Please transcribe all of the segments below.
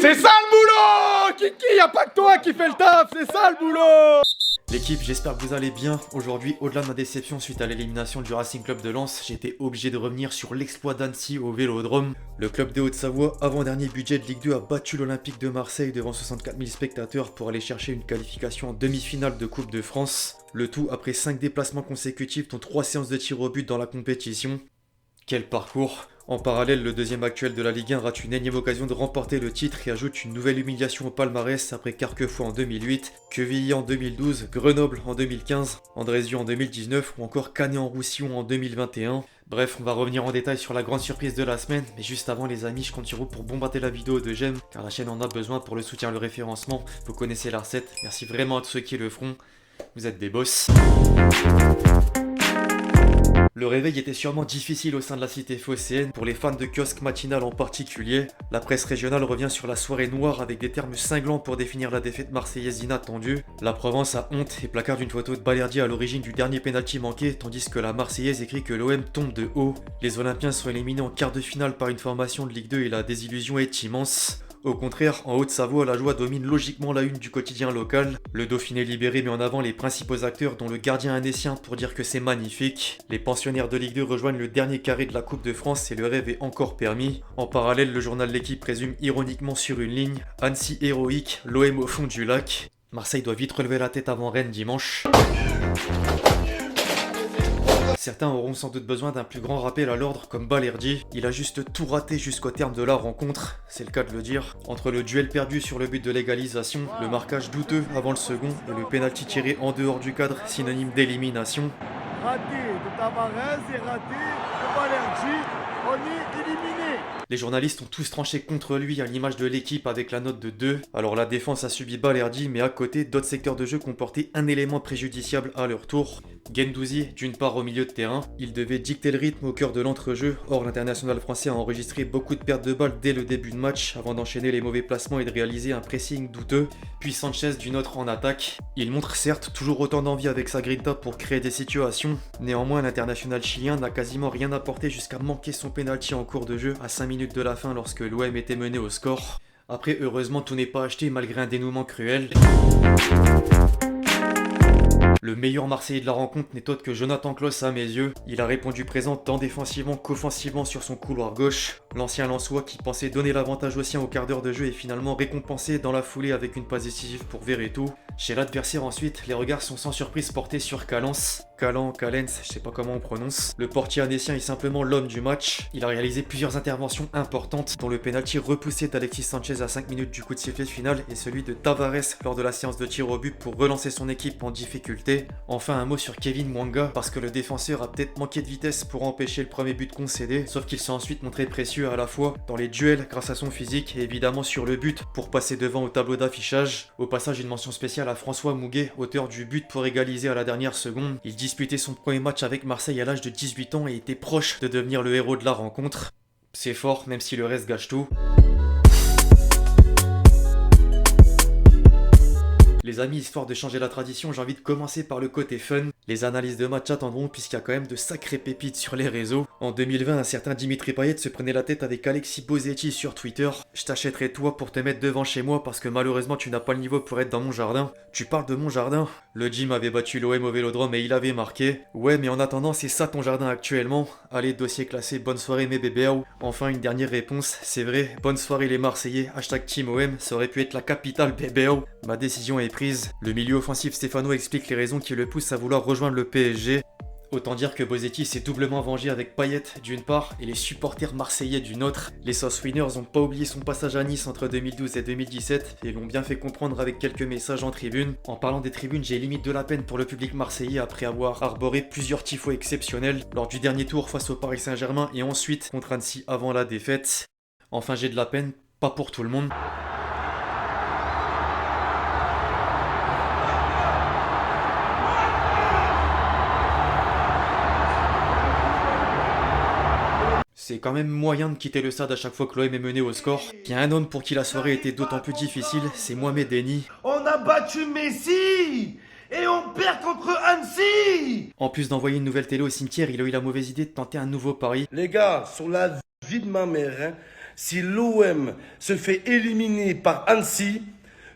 C'est ça le boulot Kiki, y a pas que toi qui fait le taf, c'est ça le boulot. L'équipe, j'espère que vous allez bien. Aujourd'hui, au-delà de ma déception suite à l'élimination du Racing Club de Lens, j'étais obligé de revenir sur l'exploit d'Annecy au Vélodrome. Le club de Haute-Savoie, avant-dernier budget de Ligue 2, a battu l'Olympique de Marseille devant 64 000 spectateurs pour aller chercher une qualification en demi-finale de Coupe de France. Le tout après 5 déplacements consécutifs dont 3 séances de tir au but dans la compétition. Quel parcours! En parallèle, le deuxième actuel de la Ligue 1 rate une énième occasion de remporter le titre et ajoute une nouvelle humiliation au palmarès après Carquefou en 2008, Quevilly en 2012, Grenoble en 2015, Andrézieux en 2019 ou encore Canet-en-Roussillon en 2021. Bref, on va revenir en détail sur la grande surprise de la semaine, mais juste avant les amis, je compte sur vous pour bombarder la vidéo de j'aime, car la chaîne en a besoin pour le soutien et le référencement. Vous connaissez la recette, merci vraiment à tous ceux qui le feront, vous êtes des boss. Le réveil était sûrement difficile au sein de la cité phocéenne, pour les fans de kiosque matinal en particulier. La presse régionale revient sur la soirée noire avec des termes cinglants pour définir la défaite marseillaise inattendue. La Provence a honte et placarde une photo de Balerdi à l'origine du dernier pénalty manqué, tandis que la Marseillaise écrit que l'OM tombe de haut. Les Olympiens sont éliminés en quart de finale par une formation de Ligue 2 et la désillusion est immense. Au contraire, en Haute-Savoie, la joie domine logiquement la une du quotidien local. Le Dauphiné libéré met en avant les principaux acteurs dont le gardien annécien pour dire que c'est magnifique. Les pensionnaires de Ligue 2 rejoignent le dernier carré de la Coupe de France et le rêve est encore permis. En parallèle, le journal L'Équipe résume ironiquement sur une ligne « Annecy héroïque, l'OM au fond du lac ». Marseille doit vite relever la tête avant Rennes dimanche. Certains auront sans doute besoin d'un plus grand rappel à l'ordre comme Balerdi. Il a juste tout raté jusqu'au terme de la rencontre, c'est le cas de le dire. Entre le duel perdu sur le but de l'égalisation, le marquage douteux avant le second et le pénalty tiré en dehors du cadre, synonyme d'élimination. Raté de Tavares et raté de Balerdi, on est éliminé. Les journalistes ont tous tranché contre lui à l'image de l'équipe avec la note de 2. Alors la défense a subi Balerdi, mais à côté, d'autres secteurs de jeu comportaient un élément préjudiciable à leur tour. Guendouzi, d'une part au milieu de terrain, il devait dicter le rythme au cœur de l'entrejeu. Or l'international français a enregistré beaucoup de pertes de balles dès le début de match avant d'enchaîner les mauvais placements et de réaliser un pressing douteux. Puis Sanchez d'une autre en attaque. Il montre certes toujours autant d'envie avec sa grinta pour créer des situations. Néanmoins l'international chilien n'a quasiment rien apporté jusqu'à manquer son penalty en cours de jeu à 5 minutes de la fin lorsque l'OM était mené au score. Après heureusement tout n'est pas acheté malgré un dénouement cruel. Le meilleur Marseillais de la rencontre n'est autre que Jonathan Klaus à mes yeux. Il a répondu présent tant défensivement qu'offensivement sur son couloir gauche. L'ancien Lensois qui pensait donner l'avantage aux siens au quart d'heure de jeu est finalement récompensé dans la foulée avec une passe décisive pour Verretou. Chez l'adversaire ensuite, les regards sont sans surprise portés sur Callens, je sais pas comment on prononce. Le portier annécien est simplement l'homme du match. Il a réalisé plusieurs interventions importantes, dont le pénalty repoussé d'Alexis Sanchez à 5 minutes du coup de sifflet final et celui de Tavares lors de la séance de tir au but pour relancer son équipe en difficulté. Enfin un mot sur Kevin Mwanga, parce que le défenseur a peut-être manqué de vitesse pour empêcher le premier but concédé, sauf qu'il s'est ensuite montré précieux à la fois dans les duels grâce à son physique et évidemment sur le but pour passer devant au tableau d'affichage. Au passage une mention spéciale à François Mouguet, auteur du but pour égaliser à la dernière seconde. Il disputait son premier match avec Marseille à l'âge de 18 ans et était proche de devenir le héros de la rencontre. C'est fort, même si le reste gâche tout. Les amis, histoire de changer la tradition, j'ai envie de commencer par le côté fun. Les analyses de match attendront puisqu'il y a quand même de sacrées pépites sur les réseaux. En 2020, un certain Dimitri Payet se prenait la tête avec Alexis Bozetti sur Twitter. Je t'achèterai toi pour te mettre devant chez moi parce que malheureusement tu n'as pas le niveau pour être dans mon jardin. Tu parles de mon jardin? Le Jim avait battu l'OM au Vélodrome et il avait marqué. Ouais mais en attendant c'est ça ton jardin actuellement. Allez, dossier classé, bonne soirée mes bébés. Enfin une dernière réponse, c'est vrai, bonne soirée les Marseillais, hashtag Team OM, ça aurait pu être la capitale bébé. Ma décision est prise. Le milieu offensif Stéphano explique les raisons qui le poussent à vouloir rejoindre le PSG. Autant dire que Bozetti s'est doublement vengé avec Payet d'une part et les supporters marseillais d'une autre. Les Sauce Winners n'ont pas oublié son passage à Nice entre 2012 et 2017 et l'ont bien fait comprendre avec quelques messages en tribune. En parlant des tribunes, j'ai limite de la peine pour le public marseillais après avoir arboré plusieurs tifos exceptionnels lors du dernier tour face au Paris Saint-Germain et ensuite contre Annecy avant la défaite. Enfin j'ai de la peine, pas pour tout le monde. C'est quand même moyen de quitter le stade à chaque fois que l'OM est mené au score. Il y a un homme pour qui la soirée était d'autant plus difficile, c'est Mohamed Eni. On a battu Messi et on perd contre Annecy. En plus d'envoyer une nouvelle télé au cimetière, il a eu la mauvaise idée de tenter un nouveau pari. Les gars, sur la vie de ma mère, Si l'OM se fait éliminer par Annecy,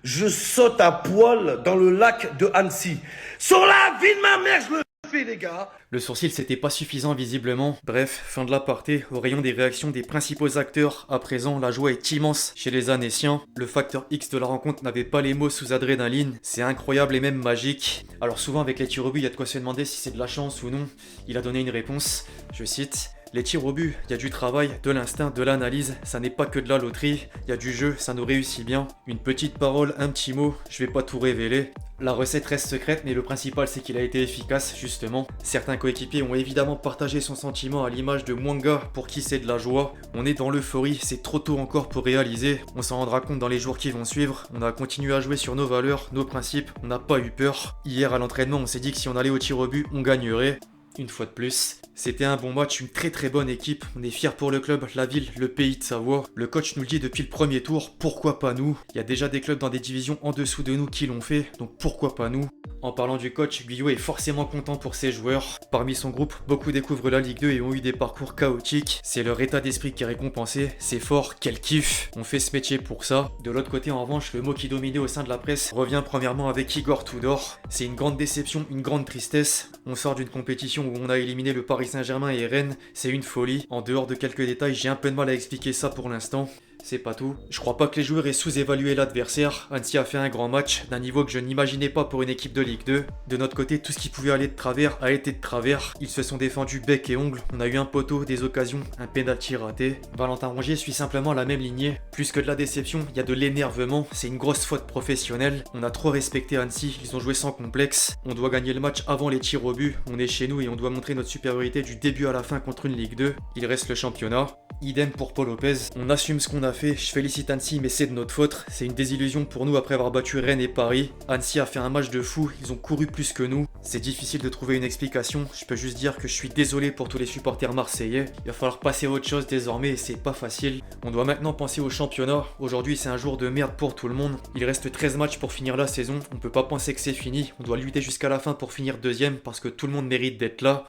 je saute à poil dans le lac de Annecy. Sur la vie de ma mère, je le fais, les gars. Le sourcil, c'était pas suffisant visiblement. Bref, fin de l'aparté, au rayon des réactions des principaux acteurs. À présent, la joie est immense chez les Annéciens. Le facteur X de la rencontre n'avait pas les mots sous adrénaline. C'est incroyable et même magique. Alors souvent avec les tirs au but, il y a de quoi se demander si c'est de la chance ou non. Il a donné une réponse, je cite: les tirs au but, il y a du travail, de l'instinct, de l'analyse, ça n'est pas que de la loterie, il y a du jeu, ça nous réussit bien. Une petite parole, un petit mot, je vais pas tout révéler. La recette reste secrète, mais le principal c'est qu'il a été efficace, justement. Certains coéquipiers ont évidemment partagé son sentiment à l'image de Mwanga, pour qui c'est de la joie. On est dans l'euphorie, c'est trop tôt encore pour réaliser. On s'en rendra compte dans les jours qui vont suivre. On a continué à jouer sur nos valeurs, nos principes, on n'a pas eu peur. Hier à l'entraînement, on s'est dit que si on allait au tir au but, on gagnerait. Une fois de plus, c'était un bon match, une très bonne équipe. On est fiers pour le club, la ville, le pays de Savoie. Le coach nous le dit depuis le premier tour, pourquoi pas nous? Il y a déjà des clubs dans des divisions en dessous de nous qui l'ont fait, donc pourquoi pas nous? En parlant du coach, Guyot est forcément content pour ses joueurs. Parmi son groupe, beaucoup découvrent la Ligue 2 et ont eu des parcours chaotiques. C'est leur état d'esprit qui est récompensé, c'est fort, quel kiff. On fait ce métier pour ça. De l'autre côté, en revanche, le mot qui dominait au sein de la presse revient premièrement avec Igor Tudor. C'est une grande déception, une grande tristesse. On sort d'une compétition où on a éliminé le Paris Saint-Germain et Rennes, c'est une folie. En dehors de quelques détails, j'ai un peu de mal à expliquer ça pour l'instant. C'est pas tout. Je crois pas que les joueurs aient sous-évalué l'adversaire. Annecy a fait un grand match, d'un niveau que je n'imaginais pas pour une équipe de Ligue 2. De notre côté, tout ce qui pouvait aller de travers a été de travers. Ils se sont défendus bec et ongle. On a eu un poteau, des occasions, un pénalty raté. Valentin Rongier suit simplement la même lignée. Plus que de la déception, il y a de l'énervement. C'est une grosse faute professionnelle. On a trop respecté Annecy, ils ont joué sans complexe. On doit gagner le match avant les tirs au but. On est chez nous et on doit montrer notre supériorité du début à la fin contre une Ligue 2. Il reste le championnat. Idem pour Paul Lopez. On assume ce qu'on a fait. Je félicite Annecy, mais c'est de notre faute. C'est une désillusion pour nous après avoir battu Rennes et Paris. Annecy a fait un match de fou. Ils ont couru plus que nous. C'est difficile de trouver une explication. Je peux juste dire que je suis désolé pour tous les supporters marseillais. Il va falloir passer à autre chose désormais et c'est pas facile. On doit maintenant penser au championnat. Aujourd'hui, c'est un jour de merde pour tout le monde. Il reste 13 matchs pour finir la saison. On peut pas penser que c'est fini. On doit lutter jusqu'à la fin pour finir deuxième parce que tout le monde mérite d'être là.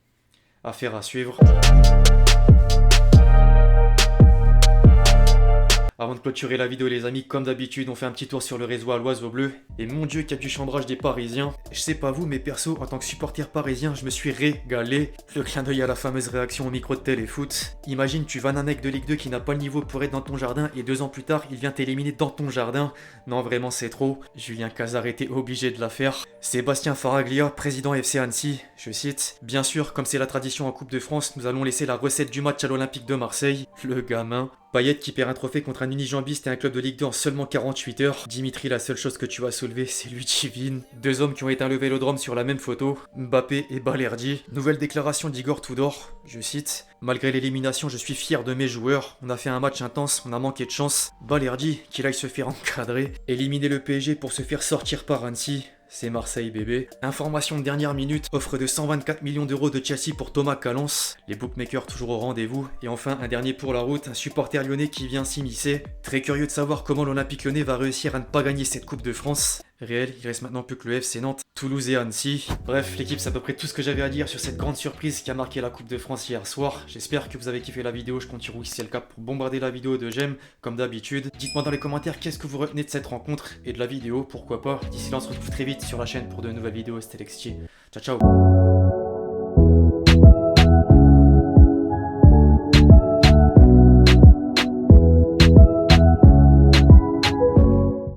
Affaire à suivre. Avant de clôturer la vidéo les amis, comme d'habitude, on fait un petit tour sur le réseau à l'Oiseau Bleu. Et mon dieu qu'il y a du chambrage des Parisiens. Je sais pas vous, mais perso, en tant que supporter parisien, je me suis régalé. Le clin d'œil à la fameuse réaction au micro de Téléfoot. Imagine, tu vannes un mec de Ligue 2 qui n'a pas le niveau pour être dans ton jardin et 2 ans plus tard, il vient t'éliminer dans ton jardin. Non, vraiment, c'est trop. Julien Cazard était obligé de la faire. Sébastien Faraglia, président FC Annecy, je cite: bien sûr, comme c'est la tradition en Coupe de France, nous allons laisser la recette du match à l'Olympique de Marseille. Le gamin. Payet qui perd un trophée contre un unijambiste et un club de Ligue 2 en seulement 48 heures. Dimitri, la seule chose que tu vas soulever, c'est Ludivine. 2 hommes qui ont éteint le Vélodrome sur la même photo, Mbappé et Balerdi. Nouvelle déclaration d'Igor Tudor, je cite: malgré l'élimination, je suis fier de mes joueurs. On a fait un match intense, on a manqué de chance. Balerdi, qu'il aille se faire encadrer. Éliminer le PSG pour se faire sortir par Annecy. C'est Marseille bébé. Information de dernière minute, offre de 124 millions d'euros de Chelsea pour Thomas Callens. Les bookmakers toujours au rendez-vous. Et enfin, un dernier pour la route, un supporter lyonnais qui vient s'immiscer. Très curieux de savoir comment l'Olympique lyonnais va réussir à ne pas gagner cette Coupe de France. Réel, il reste maintenant plus que le FC Nantes, Toulouse et Annecy. Bref, l'équipe, c'est à peu près tout ce que j'avais à dire sur cette grande surprise qui a marqué la Coupe de France hier soir. J'espère que vous avez kiffé la vidéo, je compte sur vous si c'est le cas pour bombarder la vidéo de j'aime, comme d'habitude. Dites-moi dans les commentaires qu'est-ce que vous retenez de cette rencontre et de la vidéo, pourquoi pas. D'ici là, on se retrouve très vite sur la chaîne pour de nouvelles vidéos, c'était Lexti. Ciao ciao.